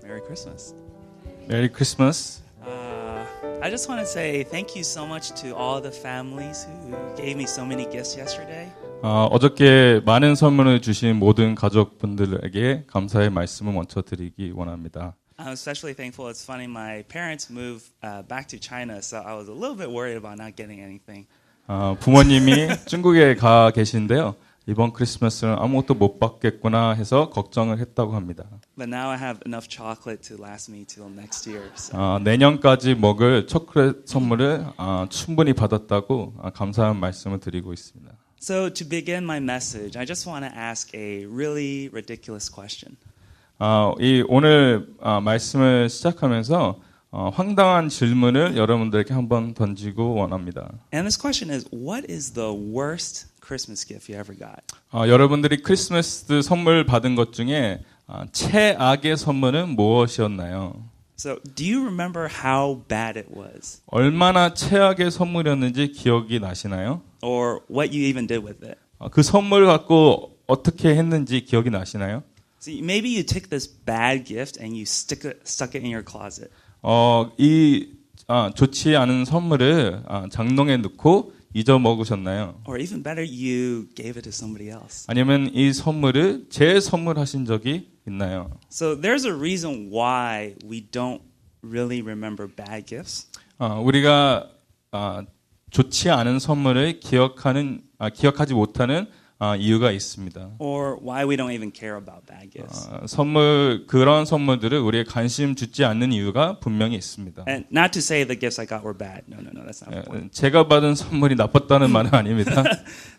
Merry Christmas. 메리 크리스마스. I just want to say thank you so much to all the families who gave me so many gifts yesterday. 어저께 많은 선물을 주신 모든 가족분들에게 감사의 말씀을 먼저 드리기 원합니다. I'm especially thankful. It's funny, my parents moved back to China, so I was a little bit worried about not getting anything. 부모님이 중국에 가 계신데요. 이번 크리스마스는 아무것도 못 받겠구나 해서 걱정을 했다고 합니다. But now I have enough chocolate to last me till next year. So. 내년까지 먹을 초콜릿 선물을 충분히 받았다고 감사한 말씀을 드리고 있습니다. So to begin my message, I just want to ask a really ridiculous question. 오늘 말씀을 시작하면서 황당한 질문을 여러분들에게 한번 던지고 원합니다. And this question is, what is the worst Christmas gift you ever got? 여러분들이 크리스마스 선물 받은 것 중에 최악의 선물은 무엇이었나요? So, do you remember how bad it was? 얼마나 최악의 선물이었는지 기억이 나시나요? Or what you even did with it? 그 선물 갖고 어떻게 했는지 기억이 나시나요? See, maybe you took this bad gift and you stuck it in your closet. 좋지 않은 선물을 장롱에 넣고 잊어먹으셨나요? Or even better, you gave it to somebody else. 아니면 이 선물을 재선물하신 적이 있나요? So there's a reason why we don't really remember bad gifts. 우리가 좋지 않은 선물을 기억하지 못하는 이유가 있습니다. Or why we don't even care about bad gifts. 그런 선물들을 우리의 관심 주지 않는 이유가 분명히 있습니다. And not to say the gifts I got were bad. No, that's not the point. 제가 받은 선물이 나빴다는 말은 아닙니다.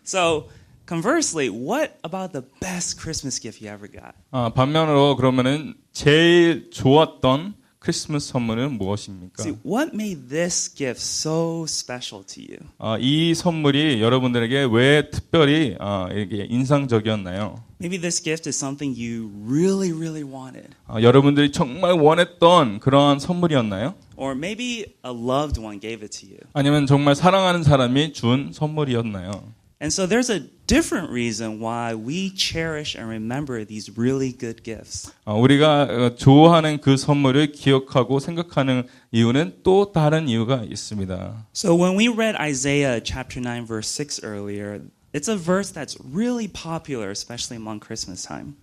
So conversely, what about the best Christmas gift you ever got? 반면으로 그러면은 제일 좋았던 크리스마스 선물은 무엇입니까? See, what made this gift so special to you? 이 선물이 여러분들에게 왜 특별히 이게 인상적이었나요? Maybe this gift is something you really, really wanted. 여러분들이 정말 원했던 그러한 선물이었나요? Or maybe a loved one gave it to you. 아니면 정말 사랑하는 사람이 준 선물이었나요? And so there's a different reason why we cherish and remember these really good gifts. 우리가 좋아하는 그 선물을 기억하고 생각하는 이유는 또 다른 이유가 있습니다. So when we read Isaiah chapter 9 verse 6 earlier, it's a verse that's really popular, especially among Christmas time.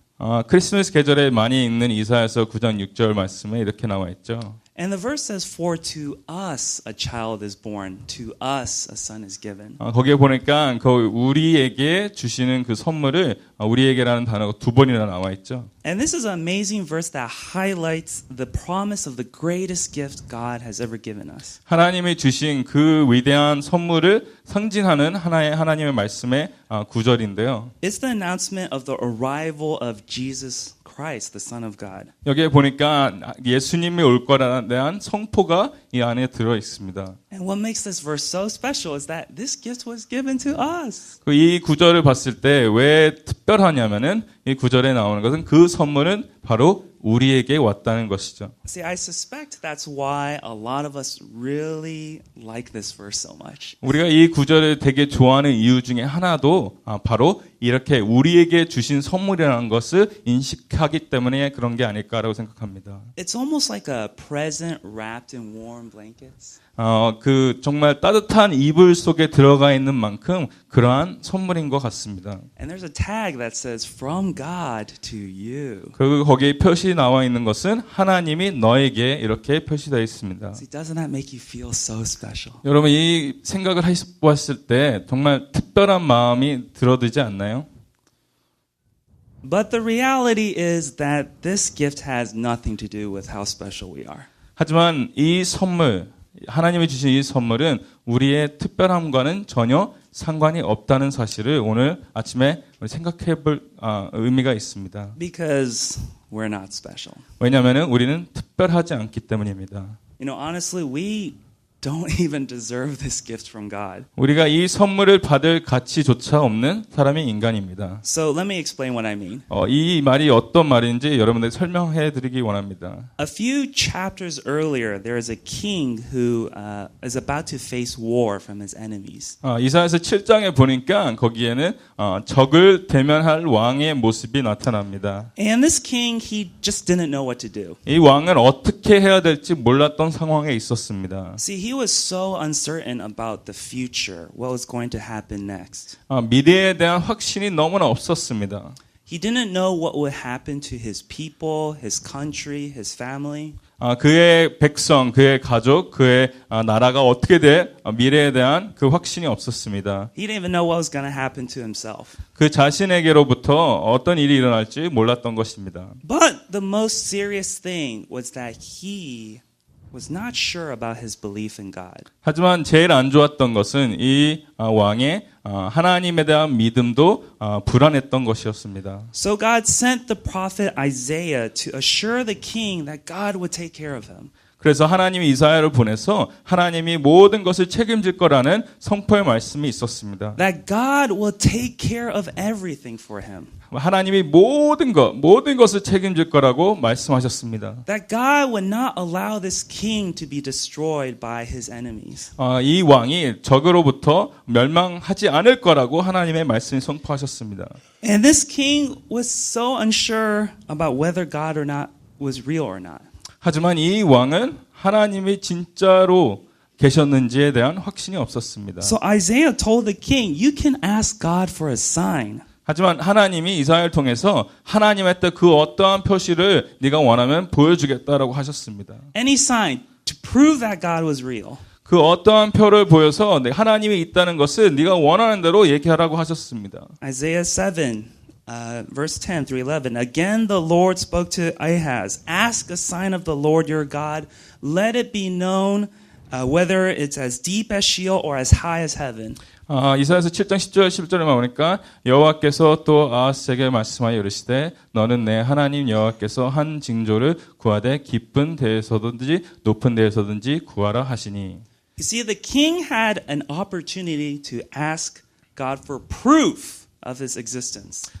크리스마스 계절에 많이 읽는 이사야서 9장 6절 말씀에 이렇게 나와 있죠. And the verse says, "For to us a child is born, to us a son is given." 거기에 보니까 우리에게 주시는 그 선물을 우리에게라는 단어가 두 번이나 나와 있죠. And this is an amazing verse that highlights the promise of the greatest gift God has ever given us. 하나님이 주신 그 위대한 선물을 상징하는 하나님의 말씀의 구절인데요. It's the announcement of the arrival of Jesus Christ, the Son of God. 여기에 보니까 예수님이 올 거라는 대한 선포가 이 안에 들어 있습니다. And what makes this verse so special is that this gift was given to us. 이 구절을 봤을 때 왜 특별하냐면은 이 구절에 나오는 것은 그 선물은 바로 우리에게 왔다는 것이죠. See, I suspect that's why a lot of us really like this verse so much. 우리가 이 구절을 되게 좋아하는 이유 중에 하나도 바로 이렇게 우리에게 주신 선물이라는 것을 인식하기 때문에 그런 게 아닐까라고 생각합니다. It's almost like a present wrapped in warm blankets. 그 정말 따뜻한 이불 속에 들어가 있는 만큼 그러한 선물인 것 같습니다. And there's a tag that says from God to you. 그리고 거기에 표시 나와 있는 것은 하나님이 너에게 이렇게 표시되어 있습니다. See, doesn't that make you feel so special? 여러분 이 생각을 해봤을 때 정말 특별한 마음이 들어들지 않나요? But the reality is that this gift has nothing to do with how special we are. 하지만 이 선물, 하나님이 주신 이 선물은 우리의 특별함과는 전혀 상관이 없다는 사실을 오늘 아침에 생각해볼 의미가 있습니다. Because we're not special. 왜냐하면 우리는 특별하지 않기 때문입니다. You know, honestly, we don't even deserve this gift from God. 우리가 이 선물을 받을 가치조차 없는 사람이 인간입니다. So let me explain what I mean. 이 말이 어떤 말인지 여러분들 설명해 드리기 원합니다. A few chapters earlier, there is a king who is about to face war from his enemies. 이사야서 7장에 보니까 거기에는 적을 대면할 왕의 모습이 나타납니다. And this king, he just didn't know what to do. 이 왕은 어떻게 해야 될지 몰랐던 상황에 있었습니다. See, he was so uncertain about the future, what was going to happen next. 미래에 대한 확신이 너무나 없었습니다. He didn't know what would happen to his people, his country, his family. 그의 백성, 그의 가족, 그의 나라가 어떻게 될 미래에 대한 그 확신이 없었습니다. He didn't even know what was going to happen to himself. 그 자신에게로부터 어떤 일이 일어날지 몰랐던 것입니다. But the most serious thing was that he was not sure about his belief in God. 하지만 제일 안 좋았던 것은 이 왕의 하나님에 대한 믿음도 불안했던 것이었습니다. So God sent the prophet Isaiah to assure the king that God would take care of him. 그래서 하나님이 이사야를 보내서 하나님이 모든 것을 책임질 거라는 선포의 말씀이 있었습니다. That God will take care of everything for him. 하나님이 모든 것을 책임질 거라고 말씀하셨습니다. That God would not allow this king to be destroyed by his enemies. 이 왕이 적으로부터 멸망하지 않을 거라고 하나님의 말씀을 선포하셨습니다. And this king was so unsure about whether God or not was real or not. 하지만 이 왕은 하나님이 진짜로 계셨는지에 대한 확신이 없었습니다. So Isaiah told the king, you can ask God for a sign. 하지만 하나님이 이사야를 통해서 하나님한테 그 어떠한 표시를 네가 원하면 보여주겠다라고 하셨습니다. Any sign to prove that God was real. 그 어떠한 표를 보여서 하나님이 있다는 것을 네가 원하는 대로 얘기하라고 하셨습니다. Isaiah 7, verse 10 through 11. Again the Lord spoke to Ahaz. Ask a sign of the Lord your God. Let it be known whether it's as deep as Sheol or as high as heaven. 이사야서 7장 10절 11절에 보니까 여호와께서 또 아하스에게 말씀하여 이르시되 너는 내 하나님 여호와께서 한 징조를 구하되 깊은 데에서든지 높은 데에서든지 구하라 하시니. You see, the king had an opportunity to ask God for proof of his existence.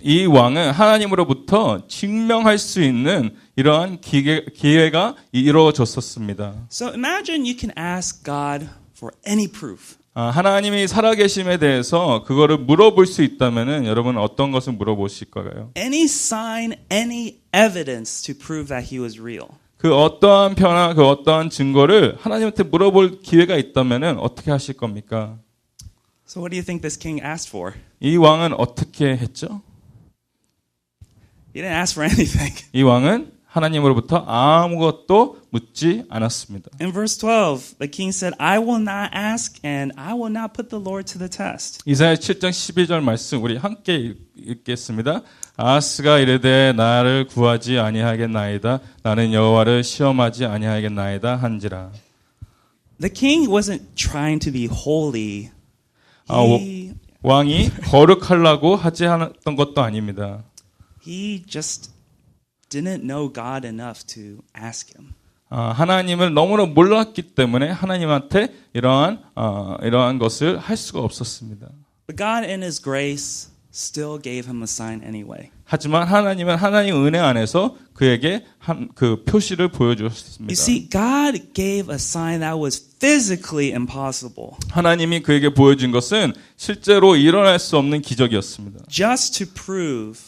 이 왕은 하나님으로부터 증명할 수 있는 이러한 기회가 이루어졌었습니다. So imagine you can ask God for any proof. 하나님이 살아계심에 대해서 그거를 물어볼 수 있다면은 여러분 어떤 것을 물어보실 거예요? Any sign, any evidence to prove that he was real. 그 어떠한 표나 그 어떠한 증거를 하나님한테 물어볼 기회가 있다면은 어떻게 하실 겁니까? So what do you think this king asked for? 이 왕은 어떻게 했죠? He didn't ask for anything. 이 왕은 하나님으로부터 아무것도 묻지 않았습니다. In verse 12, the king said, I will not ask and I will not put the Lord to the test. 이사야 7장 12절 말씀 우리 함께 읽겠습니다. 아하스가 이르되 나를 구하지 아니하겠나이다. 나는 여호와를 시험하지 아니하겠나이다 한지라. The king wasn't trying to be holy. 왕이 거룩하려고 하지 않았던 것도 아닙니다. He just didn't know God enough to ask him. 하나님을 너무나 몰랐기 때문에 하나님한테 이러한 것을 할 수가 없었습니다. But God in his grace still gave him a sign anyway. 하지만 하나님은 하나님 은혜 안에서 그에게 그 표시를 보여주셨습니다. You see, God gave a sign that was physically impossible. 하나님이 그에게 보여준 것은 실제로 일어날 수 없는 기적이었습니다. Just to prove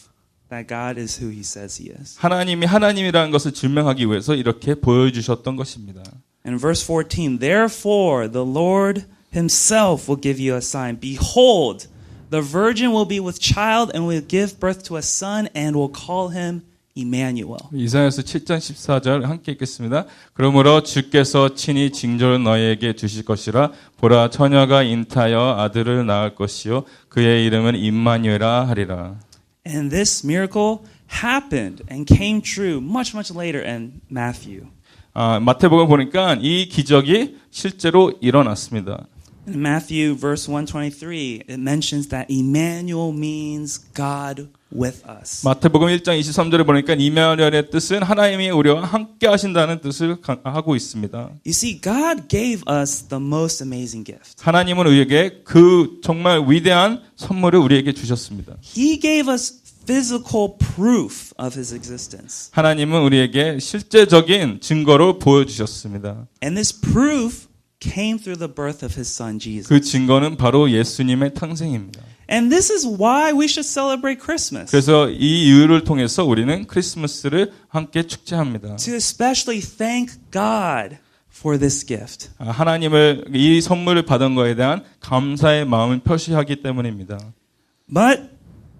that God is who he says he is. 하나님이 하나님이라는 것을 증명하기 위해서 이렇게 보여주셨던 것입니다. In verse 14, therefore the Lord himself will give you a sign. Behold, the virgin will be with child and will give birth to a son and will call him Emmanuel. 이사야서 7장 14절 함께 읽겠습니다. 그러므로 주께서 친히 징조를 너희에게 주실 것이라 보라 처녀가 잉타하여 아들을 낳을 것이요 그의 이름은 임마누엘이라 하리라. And this miracle happened and came true much later in Matthew. 마태복음 보니까 이 기적이 실제로 일어났습니다. In Matthew verse 123, it mentions that Emmanuel means God with us. 마태복음 1장 23절에 보니까 이면열의 뜻은 하나님이 우리와 함께 하신다는 뜻을 하고 있습니다. You see, God gave us the most amazing gift. 하나님은 우리에게 그 정말 위대한 선물을 우리에게 주셨습니다. He gave us physical proof of his existence. 하나님은 우리에게 실제적인 증거로 보여주셨습니다. And this proof came through the birth of his son Jesus. 그 증거는 바로 예수님의 탄생입니다. And this is why we should celebrate Christmas. 그래서 이 이유를 통해서 우리는 크리스마스를 함께 축제합니다. To especially thank God for this gift. 하나님을 이 선물을 받은 것에 대한 감사의 마음을 표시하기 때문입니다. But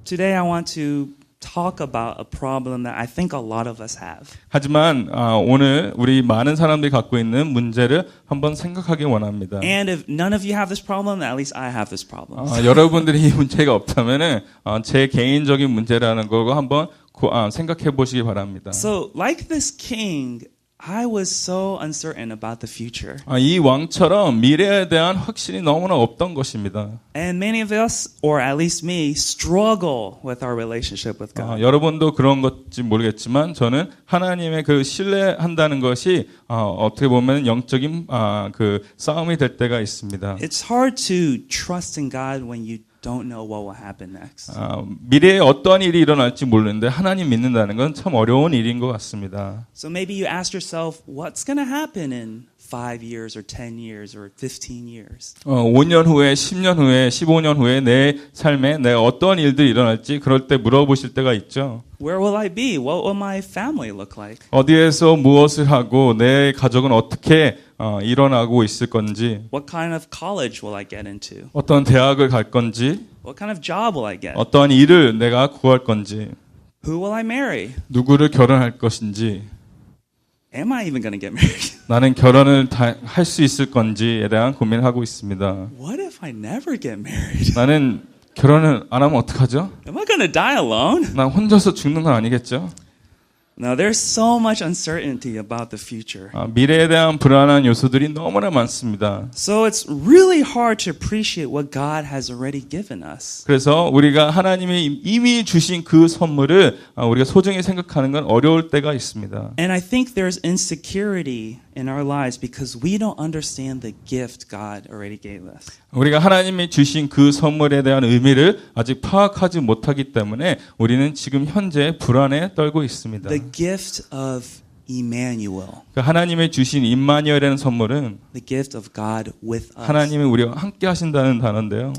today I want to talk about a problem that I think a lot of us have. 하지만 오늘 우리 많은 사람들이 갖고 있는 문제를 한번 생각하기 원합니다. And if none of you have this problem, at least I have this problem. 여러분들이 이 문제가 없다면은 제 개인적인 문제라는 걸 한번 생각해 보시기 바랍니다. So, like this king, I was so uncertain about the future. 이 왕처럼 미래에 대한 확신이 너무나 없던 것입니다. And many of us, or at least me, struggle with our relationship with God. 여러분도 그런 것인지 모르겠지만 저는 하나님의 그 신뢰한다는 것이 어떻게 보면 영적인 그 싸움이 될 때가 있습니다. It's hard to trust in God when you don't know what will happen next. 미래에 어떠한 일이 일어날지 모르는데 하나님 믿는다는 건 참 어려운 일인 것 같습니다. So maybe you ask yourself, what's going to happen in 5 years or 10 years or 15 years? 5년 후에, 10년 후에, 15년 후에 내 삶에 내 어떤 일들이 일어날지 그럴 때 물어보실 때가 있죠. Where will I be? What will my family look like? 어디에서 무엇을 하고 내 가족은 어떻게 일어나고 있을 건지, What kind of college will I get into? 어떤 대학을 갈 건지, What kind of job will I get? 어떠한 일을 내가 구할 건지, Who will I marry? 누구를 결혼할 것인지, Am I even going to get married? 나는 결혼을 할 수 있을 건지에 대한 고민을 하고 있습니다. What if I never get married? 나는 결혼을 안 하면 어떡하죠? Am I going to die alone? 나 혼자서 죽는 건 아니겠죠? Now, there's so much uncertainty about the future. 미래에 대한 불안한 요소들이 너무나 많습니다. So it's really hard to appreciate what God has already given us. 그래서 우리가 하나님이 이미 주신 그 선물을 우리가 소중히 생각하는 건 어려울 때가 있습니다. And I think there's insecurity in our lives because we don't understand the gift God already gave us. 우리가 하나님이 주신 그 선물에 대한 의미를 아직 파악하지 못하기 때문에 우리는 지금 현재 불안에 떨고 있습니다. The gift of Emmanuel. 그 하나님이 주신 임마누엘이라는 선물은 The gift of God with us. 하나님이 우리와 함께 하신다는 단어인데요.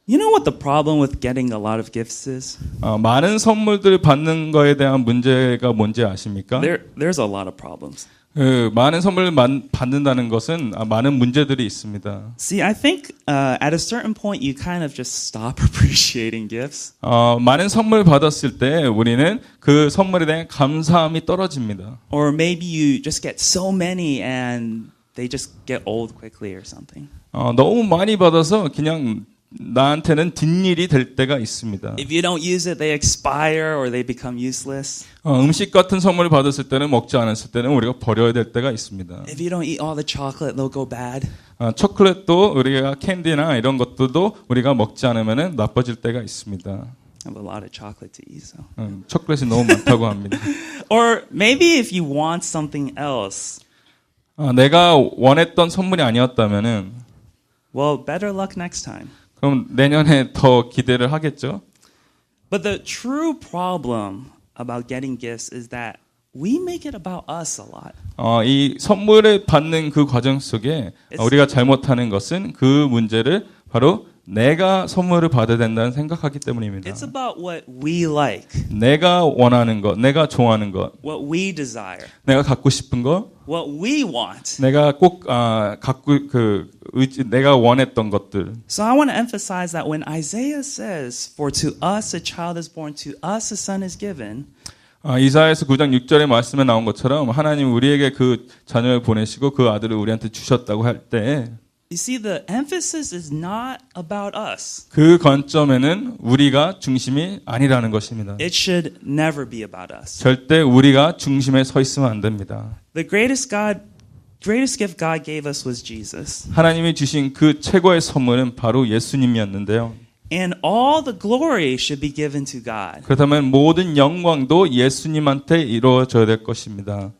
You know what the problem with getting a lot of gifts is? 많은 선물들을 받는 거에 대한 문제가 뭔지 아십니까? There's a lot of problems. 많은 선물을 받는다는 것은 많은 문제들이 있습니다. See, I think at a certain point you kind of just stop appreciating gifts. 많은 선물 받았을 때 우리는 그 선물에 대한 감사함이 떨어집니다. Or maybe you just get so many and they just get old quickly or something. 너무 많이 받아서 그냥 나한테는 뒷일이 될 때가 있습니다. If you don't use it, they expire or they become useless. 음식 같은 선물을 받았을 때는 먹지 않았을 때는 우리가 버려야 될 때가 있습니다. If you don't eat all the chocolate, they'll go bad. 초콜릿도 우리가 캔디나 이런 것들도 우리가 먹지 않으면 나빠질 때가 있습니다. I have a lot of chocolate to eat, so. 초콜릿이 너무 많다고 합니다. Or maybe if you want something else, 내가 원했던 선물이 아니었다면은 well, better luck next time. 그럼 내년에 더 기대를 하겠죠. But the true problem about getting gifts is that we make it about us a lot. 이 선물을 받는 그 과정 속에 우리가 잘못하는 것은 그 문제를 바로 내가 선물을 받아야 된다는 생각하기 때문입니다. It's about what we like, 내가 원하는 것, 내가 좋아하는 것, what we desire, 내가 갖고 싶은 것, what we want. 내가 꼭 갖고 내가 원했던 것들. So I want to emphasize that when Isaiah says, "For to us a child is born, to us a son is given," 이사야서 9장 6절의 말씀에 나온 것처럼 하나님 우리에게 그 자녀를 보내시고 그 아들을 우리한테 주셨다고 할 때 you see the emphasis is not about us. 그 관점에는 우리가 중심이 아니라는 것입니다. It should never be about us. 절대 우리가 중심에 서 있으면 안 됩니다. The greatest gift God gave us was Jesus. 하나님이 주신 그 최고의 선물은 바로 예수님이었는데요. And all the glory should be given to God. 그렇다면 모든 영광도 예수님한테 이루어져야 될 것입니다.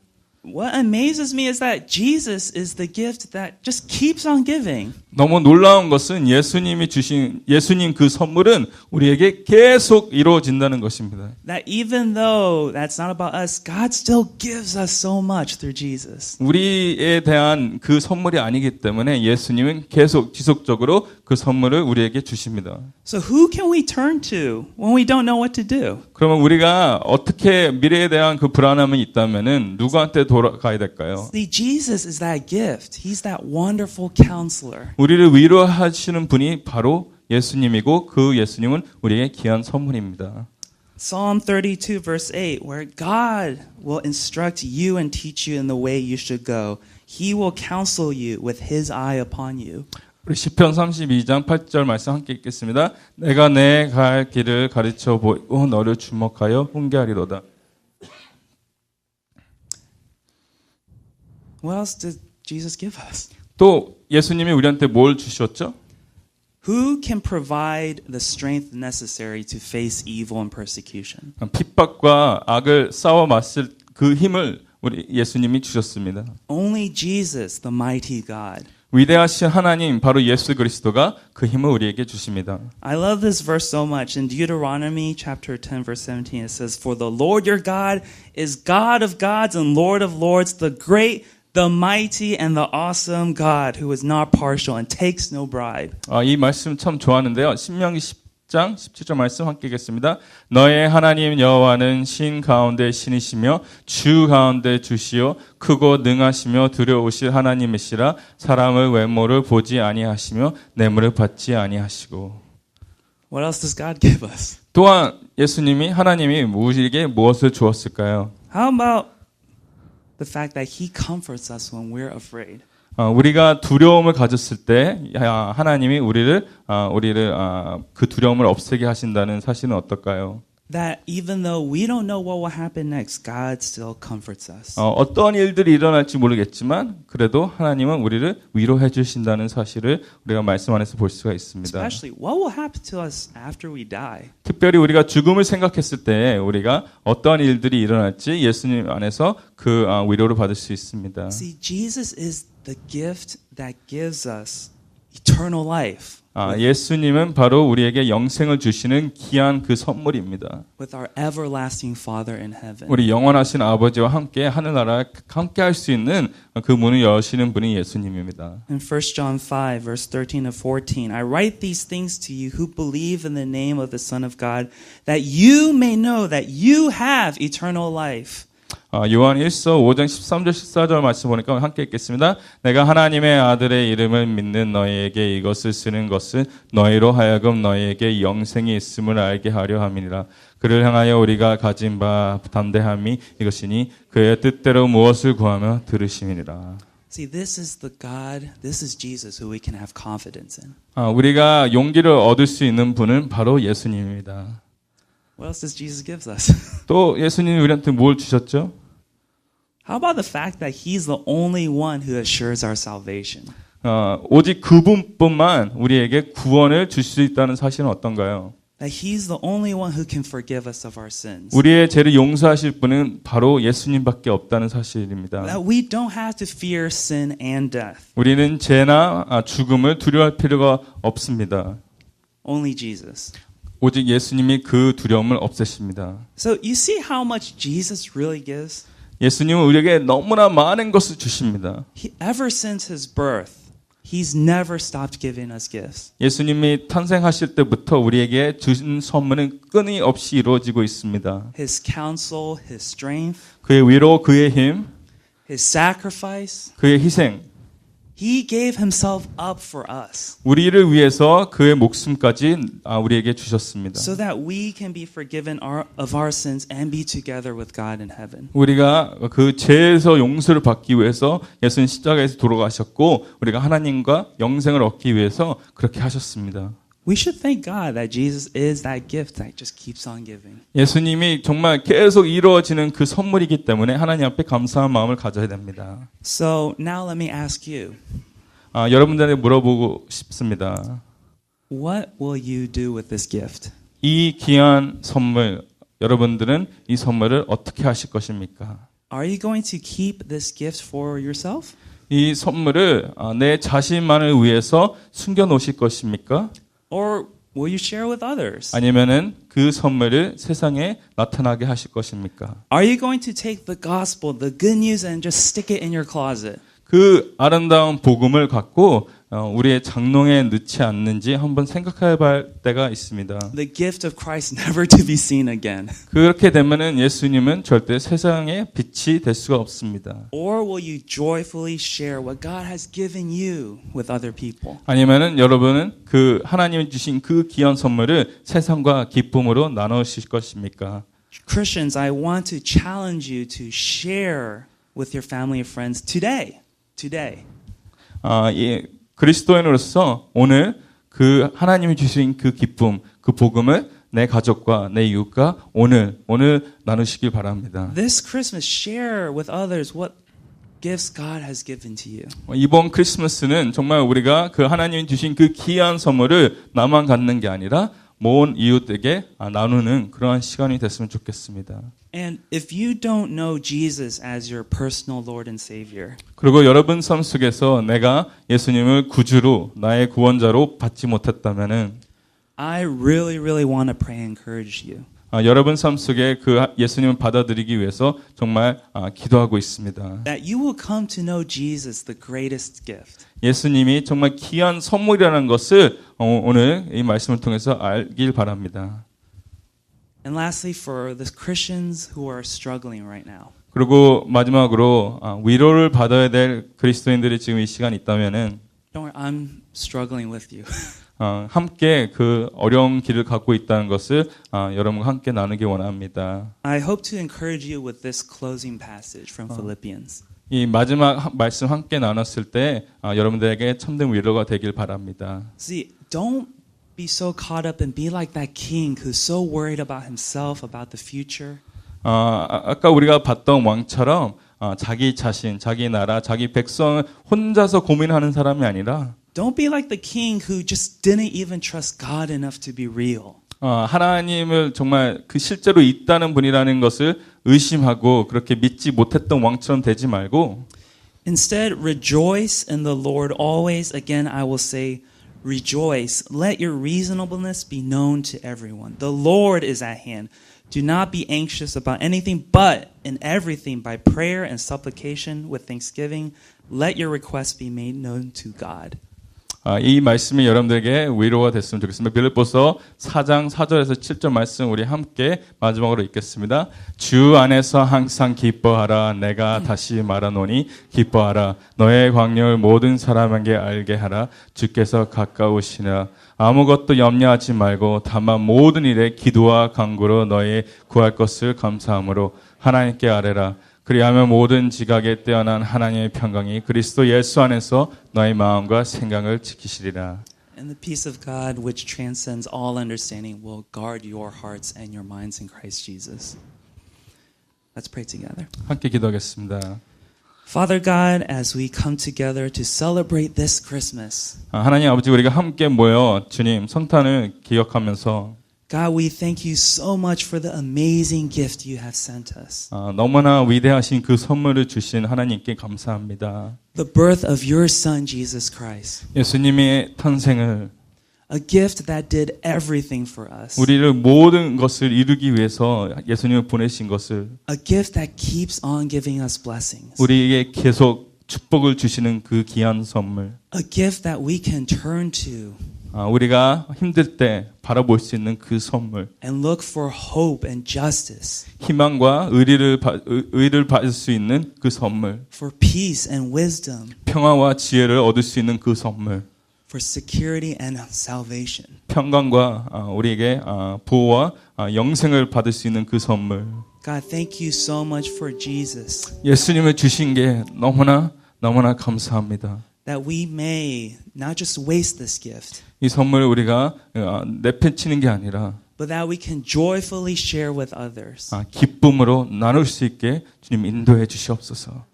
What amazes me is that Jesus is the gift that just keeps on giving. 너무 놀라운 것은 예수님이 주신 예수님 그 선물은 우리에게 계속 이루어진다는 것입니다. That even though that's not about us, God still gives us so much through Jesus. 우리에 대한 그 선물이 아니기 때문에 예수님은 계속 지속적으로 그 선물을 우리에게 주십니다. So who can we turn to when we don't know what to do? 그러면 우리가 어떻게 미래에 대한 그 불안함이 있다면은 누구한테 돌아가야 될까요? See, Jesus is that gift. He's that wonderful counselor. 우리를 위로하시는 분이 바로 예수님이고 그 예수님은 우리에게 귀한 선물입니다. Psalm 32 verse 8, where God will instruct you and teach you in the way you should go. He will counsel you with his eye upon you. 우리 시편 32장 8절 말씀 함께 읽겠습니다. 내가 내 갈 길을 가르쳐 보이고 너를 주목하여 훈계하리로다. What else did Jesus give us? 또 예수님이 우리한테 뭘 주셨죠? Who can provide the strength necessary to face evil and persecution? 핍박과 악을 싸워 맞설 그 힘을 우리 예수님이 주셨습니다. Only Jesus, the mighty God. 위대하신 하나님 바로 예수 그리스도가 그 힘을 우리에게 주십니다. I love this verse so much. In Deuteronomy chapter 10 verse 17 it says, For the Lord your God is God of gods and Lord of lords, the great, the mighty, and the awesome God who is not partial and takes no bribe. 이 말씀 참 좋아하는데요. 신명기 10장 17절 말씀 함께 읽겠습니다. 너의 하나님 여호와는 신 가운데 신이시며 주 가운데 주시요 크고 능하시며 두려우실 하나님이시라 사람의 외모를 보지 아니하시며 뇌물을 받지 아니하시고. What else does God give us? 또한 예수님이 하나님이 우리에게 무엇을 주었을까요? How about the fact that he comforts us when we're afraid? 우리가 두려움을 가졌을 때 하나님이 우리를 그 두려움을 없애게 하신다는 사실은 어떨까요? That even though we don't know what will happen next, God still comforts us. 어떤 일들이 일어날지 모르겠지만 그래도 하나님은 우리를 위로해 주신다는 사실을 우리가 말씀 안에서 볼 수가 있습니다. Especially what will happen to us after we die? 특별히 우리가 죽음을 생각했을 때 우리가 어떠한 일들이 일어날지 예수님 안에서 그 위로를 받을 수 있습니다. See, Jesus is the gift that gives us eternal life. 예수님은 바로 우리에게 영생을 주시는 귀한 그 선물입니다. With our everlasting Father in heaven. 우리 영원하신 아버지와 함께 하늘나라에 함께 할 수 있는 그 문을 여시는 분이 예수님입니다. In 1 John 5 verse 13 to 14, I write these things to you who believe in the name of the Son of God, that you may know that you have eternal life. 요한 1서 5장 13절 14절 말씀 보니까 함께 읽겠습니다. 내가 하나님의 아들의 이름을 믿는 너희에게 이것을 쓰는 것은 너희로 하여금 너희에게 영생이 있음을 알게 하려 함이니라. 그를 향하여 우리가 가진 바 담대함이 이것이니 그의 뜻대로 무엇을 구하며 들으심이니라. See, this is the God, this is Jesus who we can have confidence in. 우리가 용기를 얻을 수 있는 분은 바로 예수님입니다. What else does Jesus give us? 또 예수님이 우리한테 뭘 주셨죠? How about the fact that he's the only one who assures our salvation? 오직 그분뿐만 우리에게 구원을 줄 수 있다는 사실은 어떤가요? That he's the only one who can forgive us of our sins. 우리의 죄를 용서하실 분은 바로 예수님밖에 없다는 사실입니다. That we don't have to fear sin and death. 우리는 죄나 죽음을 두려워할 필요가 없습니다. Only Jesus. 오직 예수님이 그 두려움을 없애십니다. So you see how much Jesus really gives? 예수님은 우리에게 너무나 많은 것을 주십니다. Ever since his birth, he's never stopped giving us gifts. 예수님이 탄생하실 때부터 우리에게 주신 선물은 끊임없이 이루어지고 있습니다. His counsel, his strength, 그의 위로, 그의 힘, his sacrifice. 그의 희생, He gave himself up for us. 우리를 위해서 그의 목숨까지 우리에게 주셨습니다. So that we can be forgiven of our sins and be together with God in heaven. 우리가 그 죄에서 용서를 받기 위해서 예수님 십자가에서 돌아가셨고 우리가 하나님과 영생을 얻기 위해서 그렇게 하셨습니다. We should thank God that Jesus is that gift that just keeps on giving. 예수님이 정말 계속 이루어지는 그 선물이기 때문에 하나님 앞에 감사한 마음을 가져야 됩니다. So now let me ask you. 여러분들에게 물어보고 싶습니다. What will you do with this gift? 이 귀한 선물, 여러분들은 이 선물을 어떻게 하실 것입니까? Are you going to keep this gift for yourself? 이 선물을 내 자신만을 위해서 숨겨 놓으실 것입니까? Or will you share with others? 아니면은 그 선물을 세상에 나타나게 하실 것입니까? Are you going to take the gospel, the good news, and just stick it in your closet? 그 아름다운 복음을 갖고 우리의 장롱에 넣지 않는지 한번 생각해 볼 때가 있습니다. The gift of Christ never to be seen again. 그렇게 되면은 예수님은 절대 세상의 빛이 될 수가 없습니다. Or will you joyfully share what God has given you with other people? 아니면은 여러분은 그 하나님이 주신 그 귀한 선물을 세상과 기쁨으로 나누실 것입니까? Christians, I want to challenge you to share with your family and friends today. 그리스도인으로서 오늘 그 하나님이 주신 그 기쁨, 그 복음을 내 가족과 내 이웃과 오늘 나누시길 바랍니다. This Christmas, share with others what gifts God has given to you. 이번 크리스마스는 정말 우리가 그 하나님이 주신 그 귀한 선물을 나만 갖는 게 아니라 모든 이웃에게 나누는 그러한 시간이 됐으면 좋겠습니다. And if you don't know Jesus as your personal Lord and Savior, 그리고 여러분 삶 속에서 내가 예수님을 구주로 나의 구원자로 받지 못했다면은 I really want to pray and encourage you. 여러분 삶 속에 그 예수님을 받아들이기 위해서 정말 기도하고 있습니다. That you will come to know Jesus, the greatest gift. 예수님이 정말 귀한 선물이라는 것을 오늘 이 말씀을 통해서 알길 바랍니다. And lastly, for the Christians who are struggling right now. 그리고 마지막으로 위로를 받아야 될 그리스도인들이 지금 이 시간 있다면은 Don't worry, I'm struggling with you. 함께 그 어려운 길을 갖고 있다는 것을 여러분과 함께 나누기 원합니다. I hope to encourage you with this closing passage from Philippians. 이 마지막 말씀 함께 나눴을 때 여러분들에게 참된 위로가 되길 바랍니다. See, don't be so caught up and be like that king who's so worried about himself, about the future. 아까 우리가 봤던 왕처럼 자기 자신, 자기 나라, 자기 백성을 혼자서 고민하는 사람이 아니라 Don't be like the king who just didn't even trust God enough to be real. 하나님을 정말 그 실제로 있다는 분이라는 것을 의심하고 그렇게 믿지 못했던 왕처럼 되지 말고 Instead, rejoice in the Lord always. Again, I will say, rejoice. Let your reasonableness be known to everyone. The Lord is at hand. Do not be anxious about anything, but in everything, by prayer and supplication with thanksgiving, let your requests be made known to God. 이 말씀이 여러분들에게 위로가 됐으면 좋겠습니다. 빌립보서 4장 4절에서 7절 말씀 우리 함께 마지막으로 읽겠습니다. 주 안에서 항상 기뻐하라. 내가 다시 말하노니 기뻐하라. 너의 광야를 모든 사람에게 알게 하라. 주께서 가까우시라. 아무것도 염려하지 말고 다만 모든 일에 기도와 간구로 너의 구할 것을 감사함으로 하나님께 아뢰라. 그리하면 모든 지각에 뛰어난 하나님의 평강이 그리스도 예수 안에서 너의 마음과 생각을 지키시리라. And the peace of God, which transcends all understanding, will guard your hearts and your minds in Christ Jesus. Let's pray together. 함께 기도하겠습니다. Father God, as we come together to celebrate this Christmas, 하나님 아버지 우리가 함께 모여 주님 성탄을 기억하면서 God, we thank you so much for the amazing gift you have sent us. 너무나 위대하신 그 선물을 주신 하나님께 감사합니다. The birth of your Son, Jesus Christ. 예수님의 탄생을 A gift that did everything for us. 우리를 모든 것을 이루기 위해서 예수님을 보내신 것을 A gift that keeps on giving us blessings. 우리에게 계속 축복을 주시는 그 귀한 선물. A gift that we can turn to. 우리가 힘들 때 바라볼 수 있는 그 선물. And look for hope and justice. 희망과 의를 받을 수 있는 그 선물. For peace and wisdom. 평화와 지혜를 얻을 수 있는 그 선물. For security and salvation. 평강과 우리에게 보호와 영생을 받을 수 있는 그 선물. God, thank you so much for Jesus. 예수님을 주신 게 너무나 감사합니다. That we may not just waste this gift. 이 선물을 우리가 내팽치는 게 아니라 But that we can joyfully share with others. 기쁨으로 나눌 수 있게 주님 인도해 주시옵소서.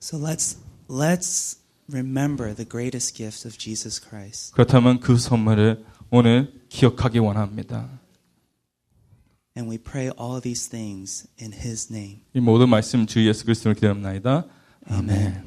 So let's remember the greatest gift of Jesus Christ. 그렇다면 그 선물을 오늘 기억하기 원합니다. And we pray all these things in His name. 이 모든 말씀 주 예수 그리스도를 기도합나이다. Amen.